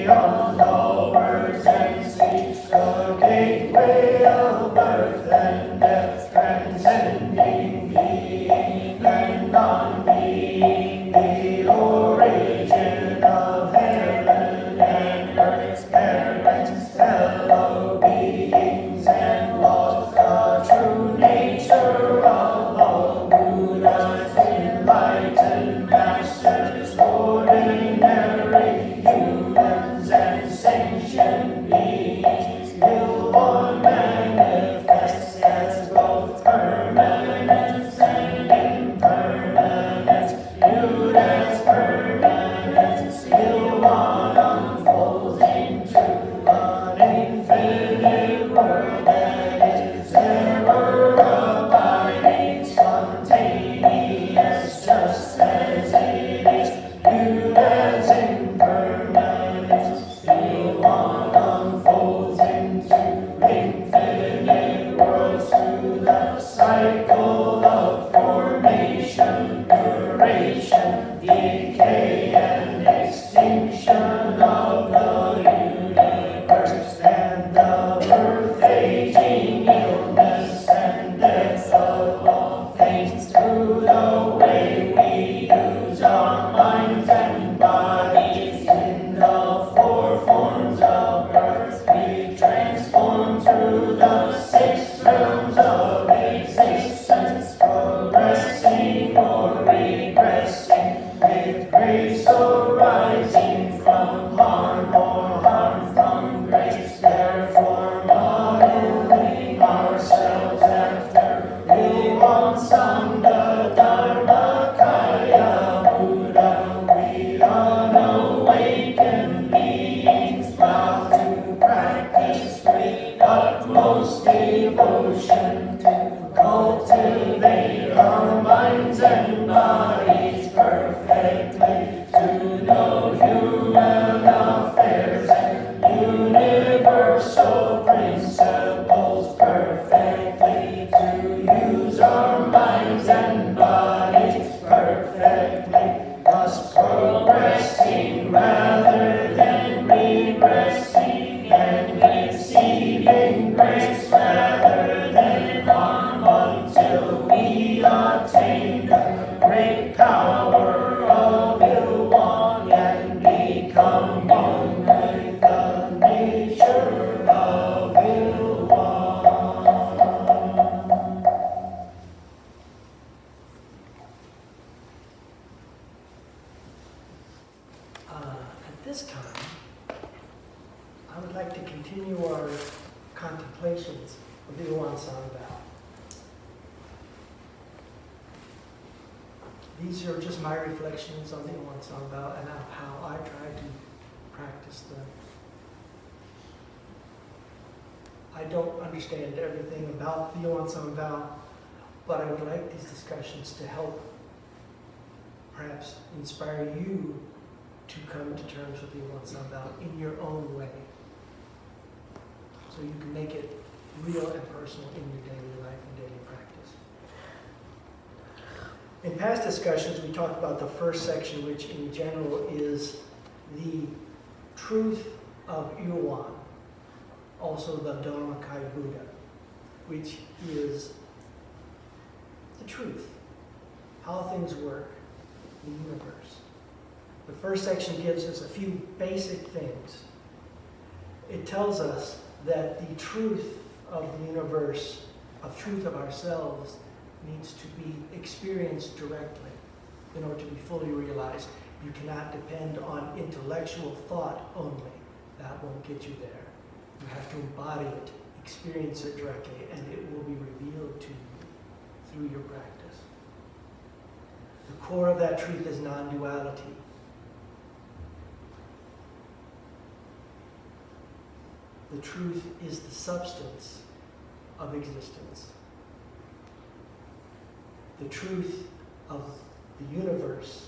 beyond all words and speech, the gateway of birth and death, transcending being and non-being, the origin of heaven and earth's parents, fellow beings and laws, the true nature of all Buddha's enlightened masters, ordinary humans and sentient beings. Ilwonsang manifests as both permanence and impermanence, viewed as permanence. Ilwonsang unfolds into an infinite world that is ever abiding, spontaneous, just as it is, viewed as impermanence. Ilwonsang unfolds into infinite worlds through the cycle of formation, duration, decay, and extinction of the universe, and the birth, aging, illness, and death of all things through the way we use our minds and bodies. In the four forms of birth, we transform through the six realms of existence, progressing or regressing, with grace arising from harm or harm from grace. Therefore, modeling ourselves after Ilwonsang, the Dharma Buddha, we unawakened beings vow to practice with utmost devotion, to cultivate our minds and bodies perfectly, to know human affairs and universal principles perfectly, to use our minds and bodies perfectly, thus progressing rather than regressing, and receiving grace rather than harm, until we attain the great power of Ilwonsang and become one with the nature of Ilwonsang. At this time, I would like to continue our contemplations of the Ilwonsang Vow. These are just my reflections on the Ilwonsang Vow and how I try to practice them. I don't understand everything about the Ilwonsang Vow, but I would like these discussions to help perhaps inspire you to come to terms with the Ilwonsang Vow in your own way, so you can make it real and personal in your daily life and daily practice. In past discussions, we talked about the first section, which in general is the truth of Ilwon, also the Dharma Buddha, which is the truth, how things work in the universe. The first section gives us a few basic things. It tells us that the truth of the universe, of truth of ourselves, needs to be experienced directly in order to be fully realized. You cannot depend on intellectual thought only. That won't get you there. You have to embody it, experience it directly, and it will be revealed to you through your practice. The core of that truth is non-duality. The truth is the substance of existence. The truth of the universe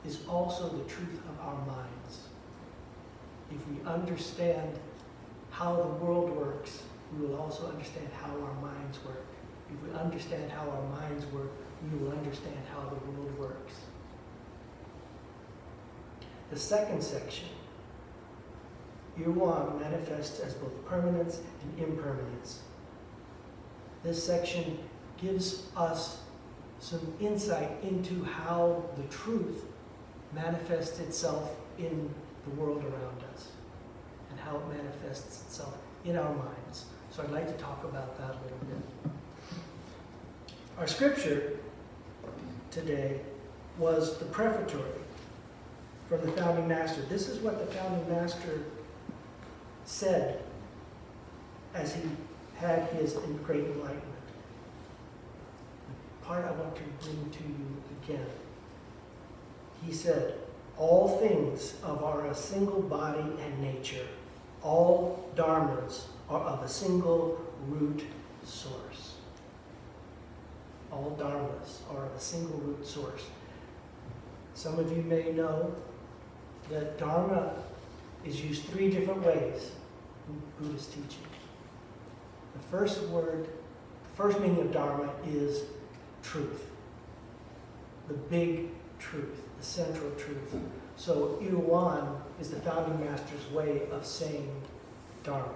is also the truth of our minds. If we understand how the world works, we will also understand how our minds work. If we understand how our minds work, we will understand how the world works. The second section Ilwonsang manifests as both permanence and impermanence. This section gives us some insight into how the truth manifests itself in the world around us and how it manifests itself in our minds. So I'd like to talk about that a little bit. Our scripture today was the prefatory from the founding master. This is what the founding master said as he had his great enlightenment. The part I want to bring to you again. He said, all things are a single body and nature. All dharmas are of a single root source. All dharmas are of a single root source. Some of you may know that dharma is used 3 different ways in Buddhist teaching. The first meaning of dharma is truth. The big truth, the central truth. So Ilwonsang is the founding master's way of saying dharma.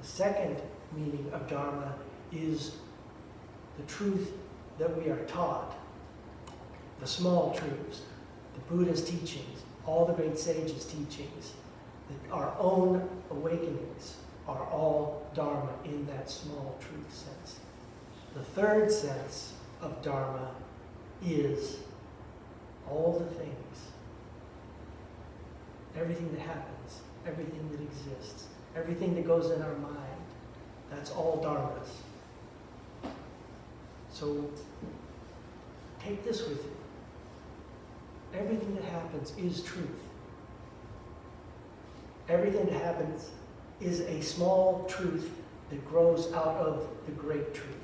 The second meaning of dharma is the truth that we are taught, the small truths, the Buddha's teachings, all the great sages' teachings, our own awakenings are all dharma in that small truth sense. The third sense of dharma is all the things, everything that happens, everything that exists, everything that goes in our mind, that's all dharmas. So take this with you. Everything that happens is truth. Everything that happens is a small truth that grows out of the great truth.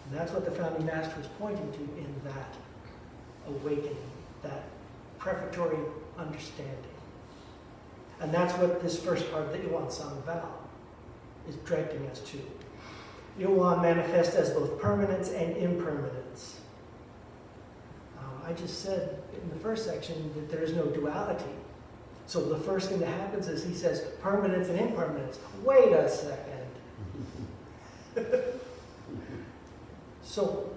And that's what the founding master is pointing to in that awakening, that prefatory understanding. And that's what this first part of the Ilwonsang Vow is directing us to. Ilwonsang manifests as both permanence and impermanence. I just said in the first section that there is no duality. So the first thing that happens is he says permanence and impermanence. Wait a second. So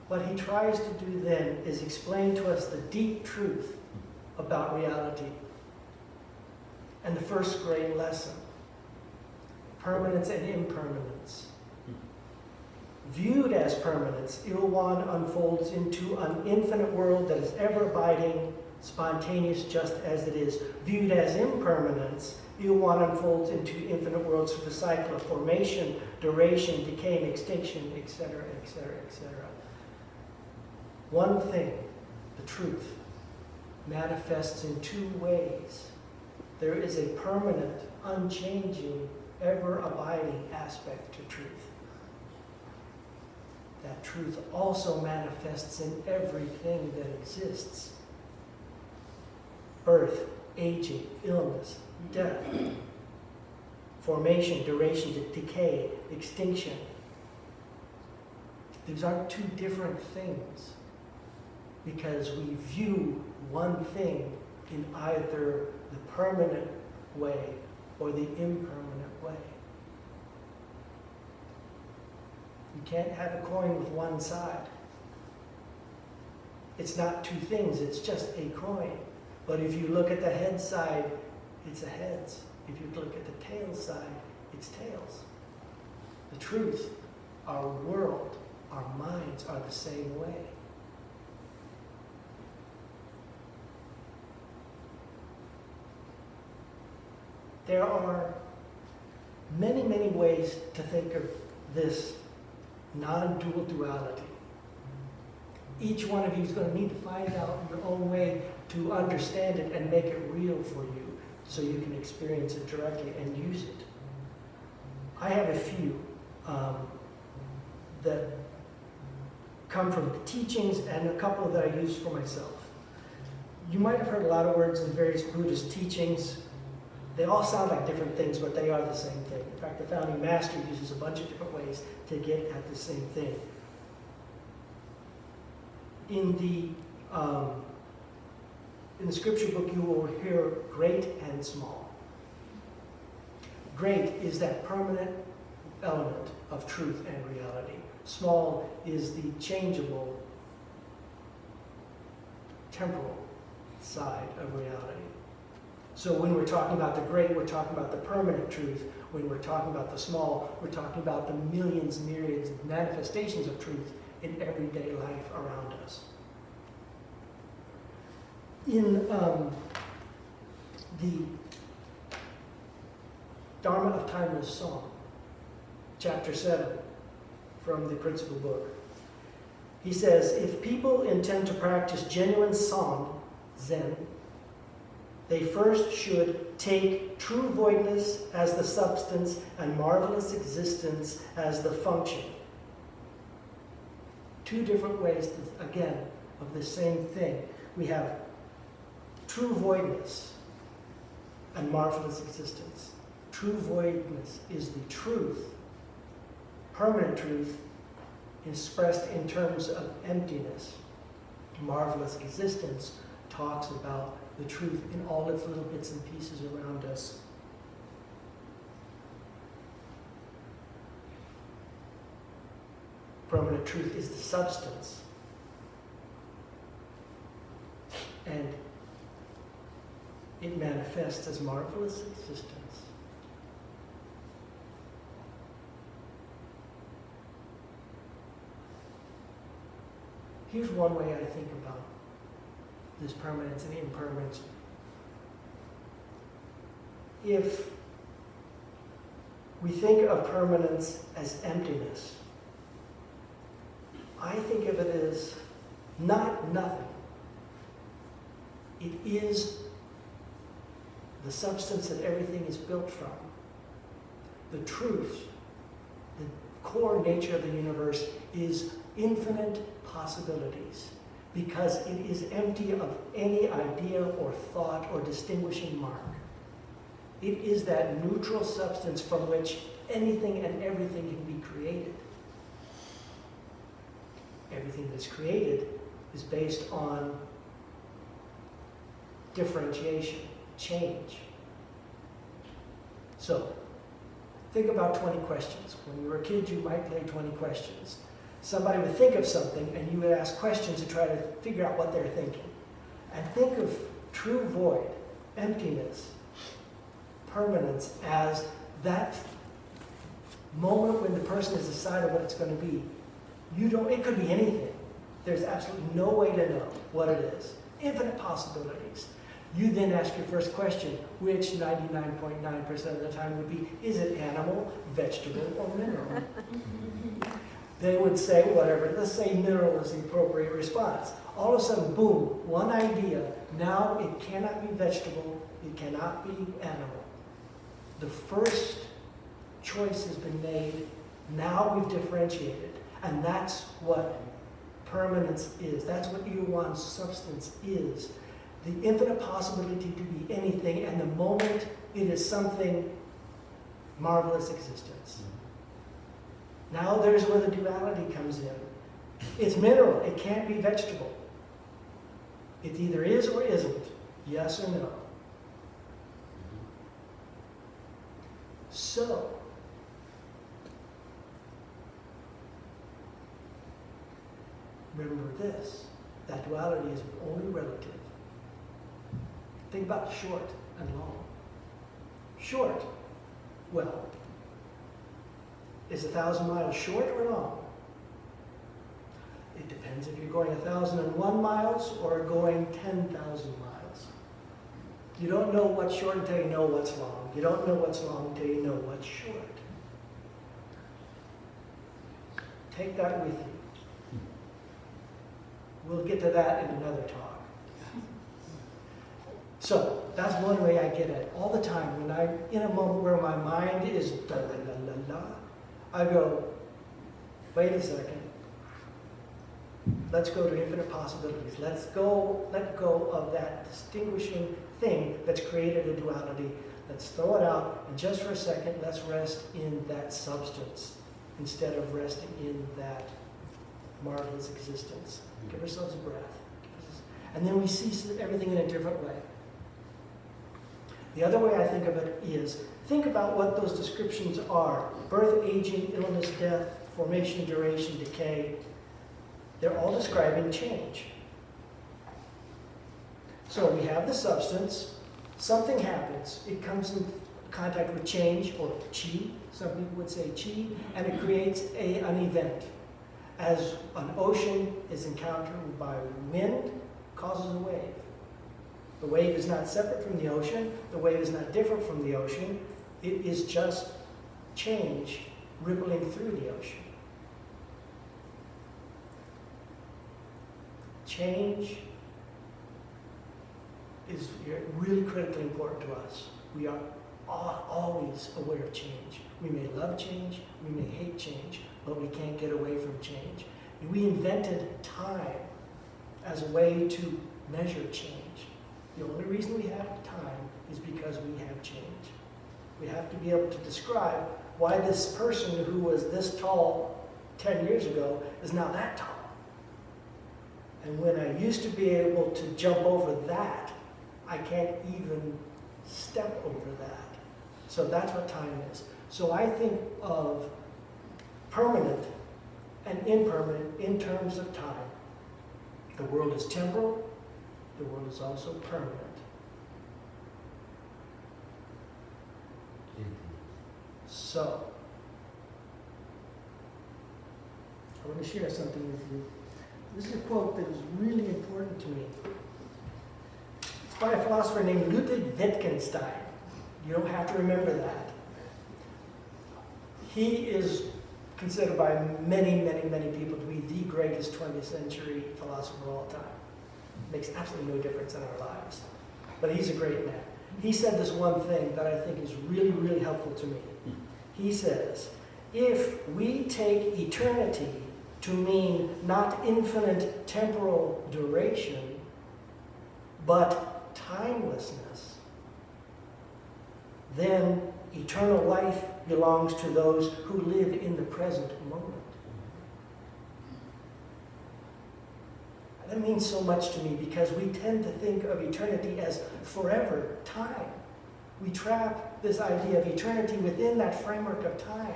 what he tries to do then is explain to us the deep truth about reality. And the first great lesson, permanence and impermanence. Viewed as permanence, Ilwonsang unfolds into an infinite world that is ever abiding, spontaneous just as it is. Viewed as impermanence, Ilwonsang unfolds into infinite worlds through the cycle of formation, duration, decay, and extinction, etc., etc., etc. One thing, the truth, manifests in 2 ways. There is a permanent, unchanging, ever-abiding aspect to truth. That truth also manifests in everything that exists. Birth, aging, illness, death, formation, duration, decay, extinction. These aren't 2 different things because we view one thing in either the permanent way or the impermanent way. You can't have a coin with one side. It's not 2 things, it's just a coin. But if you look at the head side, it's a heads. If you look at the tail side, it's tails. The truth, our world, our minds are the same way. There are many, many ways to think of this non-dual duality. Each one of you is going to need to find out your own way to understand it and make it real for you so you can experience it directly and use it. I have a few that come from the teachings and a couple that I use for myself. You might have heard a lot of words in various Buddhist teachings. They all sound like different things, but they are the same thing. In fact, the founding master uses a bunch of different ways to get at the same thing. In the In the scripture book, you will hear great and small. Great is that permanent element of truth and reality. Small is the changeable, temporal side of reality. So when we're talking about the great, we're talking about the permanent truth. When we're talking about the small, we're talking about the millions, myriads of manifestations of truth in everyday life around us. In the Dharma of Timeless Song, chapter 7 from the principal book, he says, if people intend to practice genuine song, Zen, they first should take true voidness as the substance and marvelous existence as the function. Two different ways, again, of the same thing. We have true voidness and marvelous existence. True voidness is the truth, permanent truth, expressed in terms of emptiness. Marvelous existence talks about the truth in all its little bits and pieces around us. Permanent truth is the substance. And it manifests as marvelous existence. Here's one way I think about this permanence and impermanence. If we think of permanence as emptiness, I think of it as not nothing. It is the substance that everything is built from. The truth, the core nature of the universe is infinite possibilities, because it is empty of any idea or thought or distinguishing mark. It is that neutral substance from which anything and everything can be created. Everything that's created is based on differentiation, change. So, think about 20 questions. When you were a kid, you might play 20 questions. Somebody would think of something, and you would ask questions to try to figure out what they're thinking. And think of true void, emptiness, permanence as that moment when the person has decided what it's going to be. It could be anything. There's absolutely no way to know what it is. Infinite possibilities. You then ask your first question, which 99.9% of the time would be, is it animal, vegetable, or mineral? They would say whatever. Let's say mineral is the appropriate response. All of a sudden, boom, one idea. Now it cannot be vegetable. It cannot be animal. The first choice has been made. Now we've differentiated. And that's what permanence is. That's what Ilwonsang's substance is. The infinite possibility to be anything, and the moment it is something, marvelous existence. Now there's where the duality comes in. It's mineral. It can't be vegetable. It either is or isn't. Yes or no. So, remember this, that duality is only relative. Think about short and long. Short, well, is 1,000 miles short or long? It depends if you're going 1,001 miles or going 10,000 miles. You don't know what's short until you know what's long. You don't know what's long until you know what's short. Take that with you. We'll get to that in another talk. So, that's one way I get at it. All the time, when I'm in a moment where my mind is da-la-la-la-la, I go, wait a second. Let's go to infinite possibilities. Let go of that distinguishing thing that's created a duality. Let's throw it out, and just for a second, let's rest in that substance instead of resting in that marvelous existence. Give ourselves a breath. And then we see everything in a different way. The other way I think of it is, think about what those descriptions are. Birth, aging, illness, death, formation, duration, decay. They're all describing change. So we have the substance, something happens, it comes in contact with change, or chi, some people would say chi, and it creates an event. As an ocean is encountered by wind, causes a wave. The wave is not separate from the ocean, the wave is not different from the ocean, it is just change rippling through the ocean. Change is really critically important to us. We are always aware of change. We may love change, we may hate change, but we can't get away from change. We invented time as a way to measure change. The only reason we have time is because we have change. We have to be able to describe why this person who was this tall 10 years ago is now that tall. And when I used to be able to jump over that, I can't even step over that. So that's what time is. So I think of permanent and impermanent in terms of time. The world is temporal, the world is also permanent. So, I want to share something with you. This is a quote that is really important to me. It's by a philosopher named Ludwig Wittgenstein. You don't have to remember that. He is considered by many, many, many people to be the greatest 20th century philosopher of all time. Makes absolutely no difference in our lives. But he's a great man. He said this one thing that I think is really, really helpful to me. He says, if we take eternity to mean not infinite temporal duration, but timelessness, then eternal life belongs to those who live in the present moment. That means so much to me because we tend to think of eternity as forever, time. We trap this idea of eternity within that framework of time,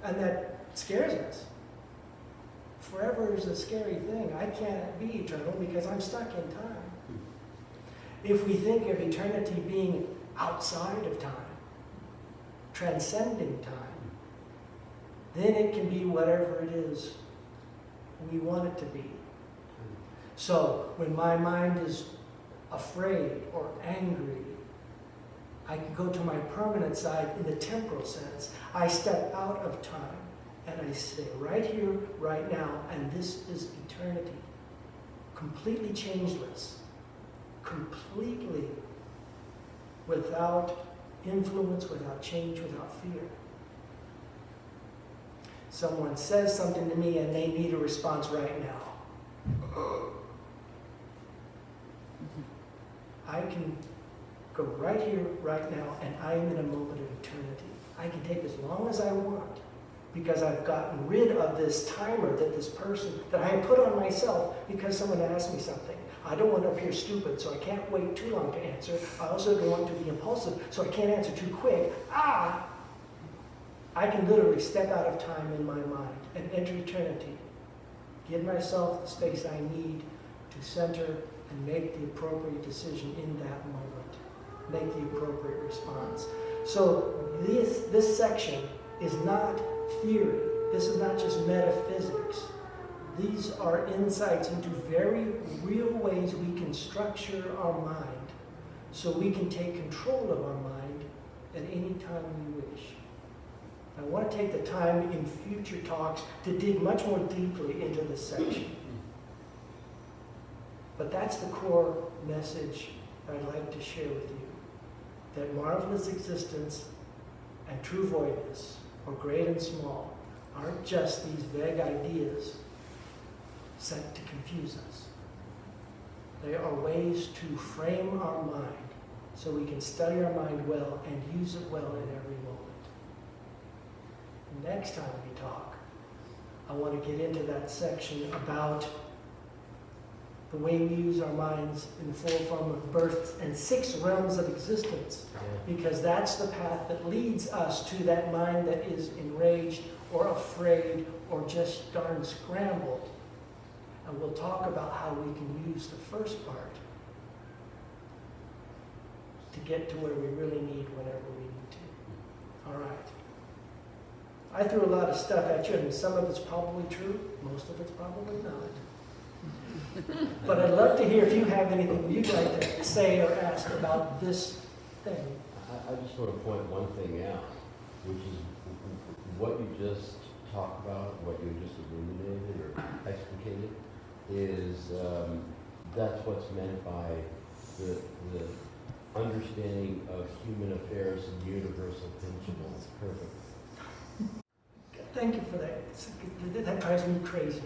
and that scares us. Forever is a scary thing. I can't be eternal because I'm stuck in time. If we think of eternity being outside of time, transcending time, then it can be whatever it is we want it to be. So when my mind is afraid or angry, I can go to my permanent side in the temporal sense. I step out of time and I stay right here, right now, and this is eternity. Completely changeless. Completely without influence, without change, without fear. Someone says something to me and they need a response right now. I can go right here, right now, and I am in a moment of eternity. I can take as long as I want because I've gotten rid of this timer that this person, that I have put on myself because someone asked me something. I don't want to appear stupid, so I can't wait too long to answer. I also don't want to be impulsive, so I can't answer too quick. I can literally step out of time in my mind and enter eternity. Give myself the space I need to center and make the appropriate decision in that moment. Make the appropriate response. So this section is not theory. This is not just metaphysics. These are insights into very real ways we can structure our mind so we can take control of our mind at any time we wish. I want to take the time in future talks to dig much more deeply into this section. But that's the core message I'd like to share with you. That marvelous existence and true voidness, or great and small, aren't just these vague ideas sent to confuse us. They are ways to frame our mind so we can study our mind well and use it well in every moment. Next time we talk, I want to get into that section about the way we use our minds in the full form of birth and 6 realms of existence, because that's the path that leads us to that mind that is enraged or afraid or just darn scrambled. And we'll talk about how we can use the first part to get to where we really need whenever we need to. All right. I threw a lot of stuff at you, and some of it's probably true, most of it's probably not. But I'd love to hear if you have anything you'd like to say or ask about this thing. I just want to point one thing out, which is what you just talked about, what you just illuminated or explicated, is that's what's meant by the understanding of human affairs and universal principles. Perfect. Thank you for that. That drives me crazy.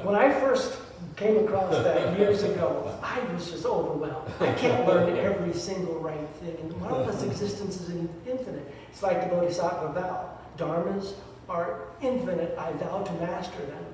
When I first came across that years ago, I was just overwhelmed. I can't learn every single right thing. And marvelous existence is infinite. It's like the Bodhisattva vow. Dharmas are infinite. I vow to master them.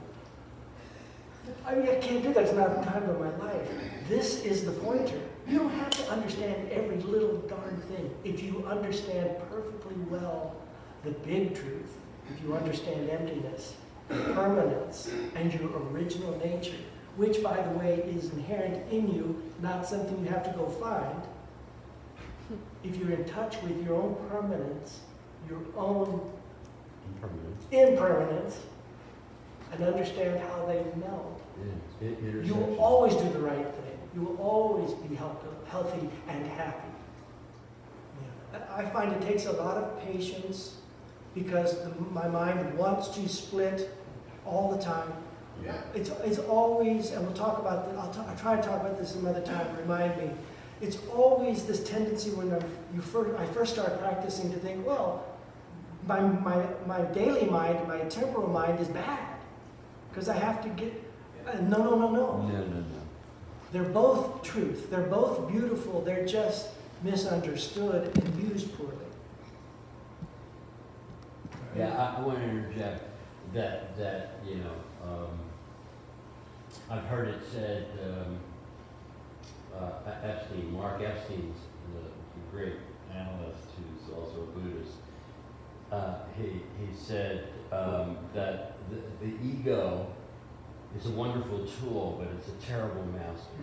I mean, I can't do that. It's not the time of my life. This is the pointer. You don't have to understand every little darn thing. If you understand perfectly well the big truth, if you understand emptiness, permanence, and your original nature, which, by the way, is inherent in you, not something you have to go find. If you're in touch with your own permanence, your own impermanence, and understand how they meld, you will always do the right thing. You will always be healthy and happy. Yeah. I find it takes a lot of patience, because my mind wants to split all the time. Yeah. It's always, and we'll talk about that, I'll try to talk about this another time, remind me. It's always this tendency when I first start practicing to think, well, my daily mind, my temporal mind is bad. Because I have to get, no. They're both truth. They're both beautiful. They're just misunderstood and used poorly. Yeah, I want to interject that I've heard it said, Mark Epstein's the great analyst who's also a Buddhist, he said that the ego is a wonderful tool, but it's a terrible master.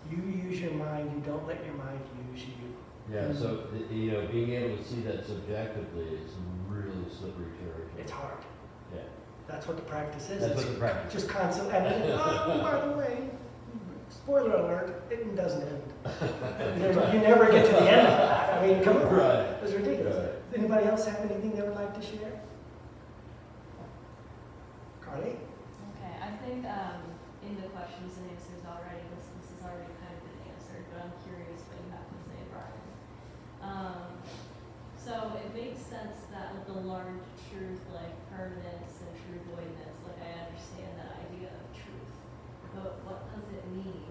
You use your mind, you don't let your mind use you. Yeah, so being able to see that subjectively is really slippery territory. It's hard. Yeah. That's what the practice is. That's what the practice is. Just constant, and by the way, spoiler alert, it doesn't end. You never get to the end of that. I mean, come on. Right. It's ridiculous. Right. Does anybody else have anything they would like to share? Carly? Okay, I think in the questions and answers already, this has already kind of been answered, but I'm curious what you have to say, Brian. So it makes sense that with the learned truth, like permanence and true voidness, like I understand that idea of truth, but what does it mean?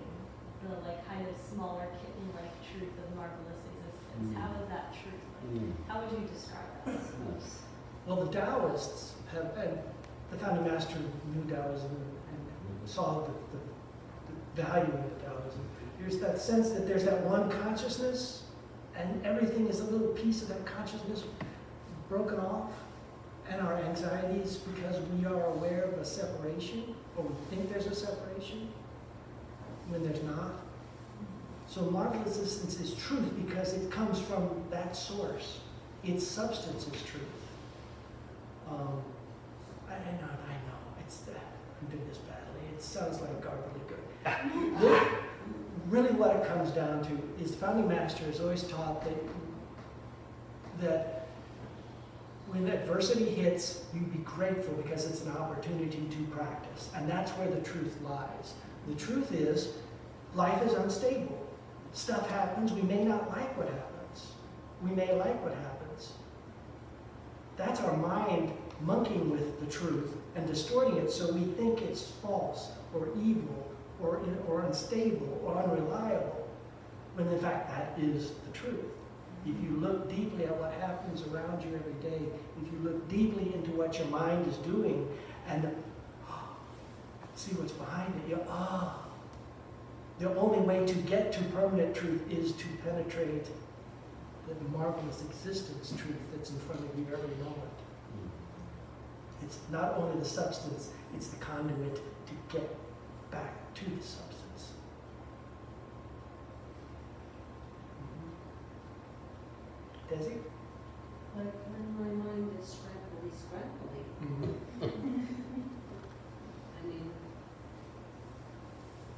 The like kind of smaller kitten-like truth of marvelous existence. How is that truth? Like, how would you describe that? Well, the Taoists have, and the founding master knew Taoism and saw the value in the Taoism. There's that sense that there's that one consciousness, and everything is a little piece of that consciousness broken off, and our anxieties because we are aware of a separation, or we think there's a separation, when there's not. So marvelous existence is truth because it comes from that source. Its substance is truth. I know, it's that. I'm doing this badly. It sounds like garbly good. Really what it comes down to is the founding master has always taught that when adversity hits, you be grateful because it's an opportunity to practice. And that's where the truth lies. The truth is, life is unstable. Stuff happens. We may not like what happens. We may like what happens. That's our mind monkeying with the truth and distorting it so we think it's false or evil or unstable or unreliable, when in fact that is the truth. If you look deeply at what happens around you every day, if you look deeply into what your mind is doing, and see what's behind it, the only way to get to permanent truth is to penetrate the marvelous existence truth that's in front of you every moment. It's not only the substance, it's the conduit to get back to the substance. Desi? Like when my mind is scrabbly. I mean,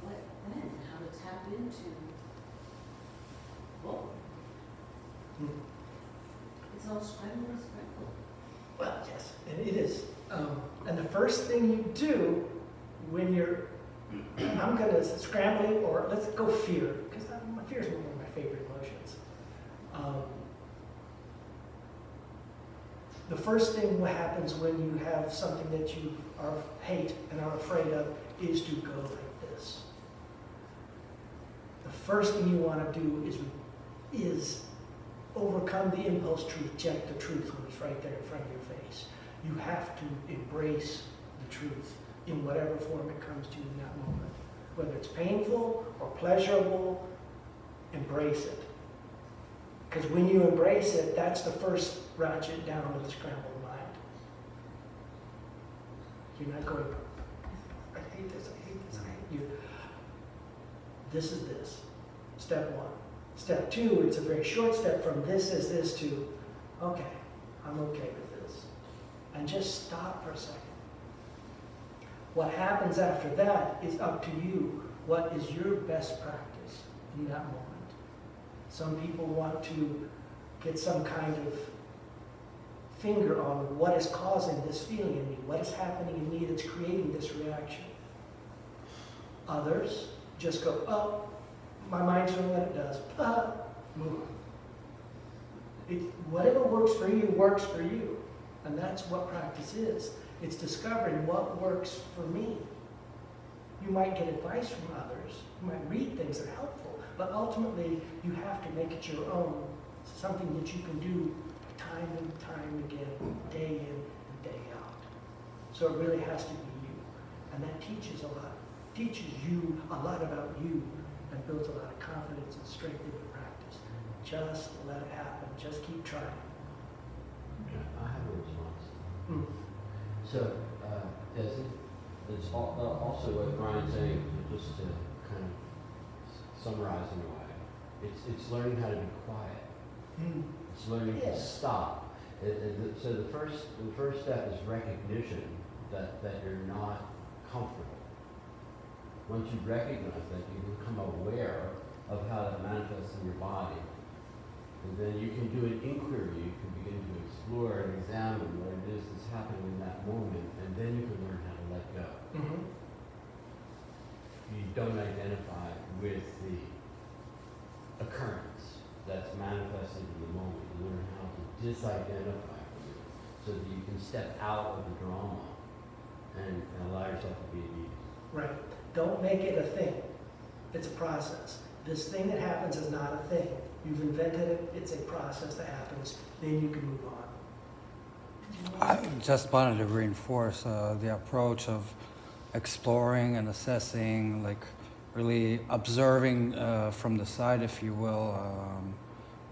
what then? How to tap into what? It's all scrabbly. Well, yes, and it is. And the first thing you do when you're, I'm going to scrambling, or let's go fear, because fear is one of my favorite emotions. The first thing that happens when you have something that you hate and are afraid of is to go like this. The first thing you want to do is overcome the impulse to reject the truth when it's right there in front of your face. You have to embrace the truth in whatever form it comes to you in that moment. Whether it's painful or pleasurable, embrace it. Because when you embrace it, that's the first ratchet down of the scrambled mind. You're not going, I hate this, I hate this, I hate you. This is this. Step one. Step two, it's a very short step from this is this to, okay, I'm okay with this. And just stop for a second. What happens after that is up to you. What is your best practice in that moment? Some people want to get some kind of finger on what is causing this feeling in me, what is happening in me that's creating this reaction. Others just go, oh, my mind's doing what it does. Move on. Whatever works for you. And that's what practice is. It's discovering what works for me. You might get advice from others. You might read things that are helpful. But ultimately, you have to make it your own. Something that you can do time and time again, day in and day out. So it really has to be you. And that teaches a lot. Teaches you a lot about you and builds a lot of confidence and strength in your practice. Just let it happen. Just keep trying. I have a response. So, Desi, it's also what Brian's saying, just to kind of summarize in a way, it's learning how to be quiet. It's learning to stop. So the first step is recognition that you're not comfortable. Once you recognize that, you become aware of how that manifests in your body. And then you can do an inquiry. You can begin to explore and examine what it is that's happening in that moment, and then you can learn how to let go. You don't identify with the occurrence that's manifested in the moment. You learn how to disidentify from it so that you can step out of the drama and allow yourself to be at ease. Right. Don't make it a thing. It's a process. This thing that happens is not a thing. You've invented it. It's a process that happens. Then you can move on. I just wanted to reinforce the approach of exploring and assessing, like really observing from the side, if you will,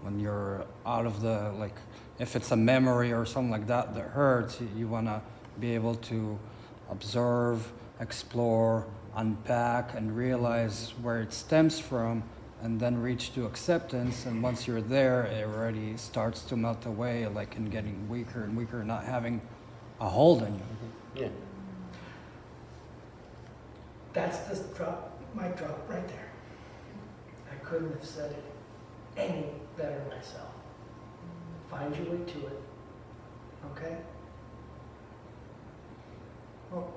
when you're out of the, like, if it's a memory or something like that that hurts, you want to be able to observe, explore, unpack, and realize where it stems from, and then reach to acceptance. And once you're there, it already starts to melt away, like, and getting weaker and weaker, not having a hold on you. Yeah. That's the mic drop right there. I couldn't have said it any better myself. Find your way to it. Okay? Well,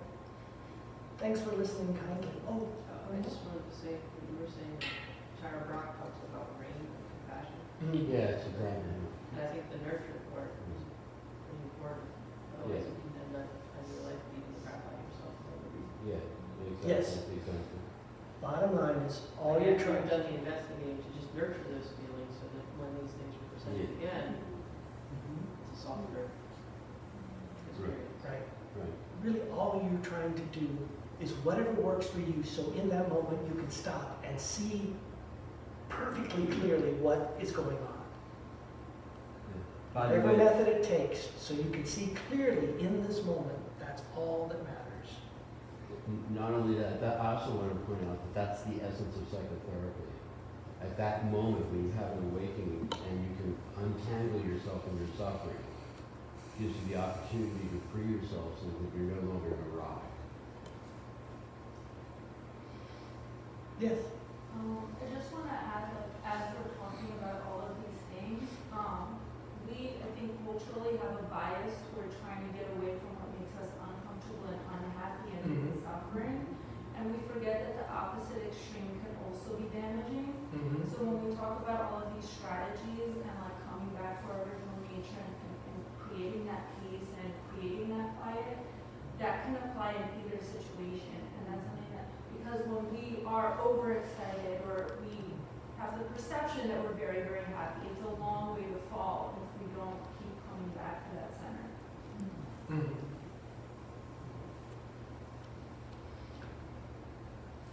thanks for listening kindly. Oh, I just wanted to say, what you were saying, Tara Brock talks about rain and compassion. Yeah, it's exactly. And I think the nurture part is pretty important. Otherwise, you can end up, as your life, beating the crap out of yourself for no reason. Yeah, exactly. Yes. Exactly. bottom line is, all you're trying done the investigating to just nurture those feelings so that when these things are presented again, it's a softer experience. Right. Right. Really, all you're trying to do is whatever works for you, so in that moment you can stop and see perfectly clearly what is going on. By the Whatever way, method it takes, so you can see clearly in this moment, that's all that matters. not only that, I also want to point out that that's the essence of psychotherapy. At that moment when you have an awakening and you can untangle yourself from your suffering, gives you the opportunity to free yourself so that you're no longer a rock. Yes. I just want to add, like, as we're talking about all of these things, we, I think, culturally have a bias toward trying to get away from what makes us uncomfortable and unhappy and Mhm. suffering. And we forget that the opposite extreme can also be damaging. So when we talk about all of these strategies and like coming back to our original nature and creating that peace and creating that quiet, that can apply in either situation. And that's something that, because when we are overexcited or we have the perception that we're very, very happy, it's a long way to fall if we don't keep coming back to that center.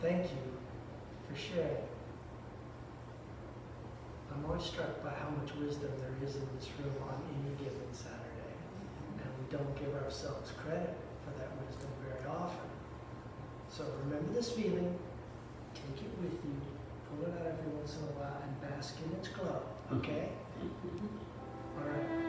Thank you for sharing. I'm always struck by how much wisdom there is in this room on any given Saturday. And we don't give ourselves credit for that wisdom very often. So remember this feeling, take it with you, pull it out every once in a while, and bask in its glow, okay? All right.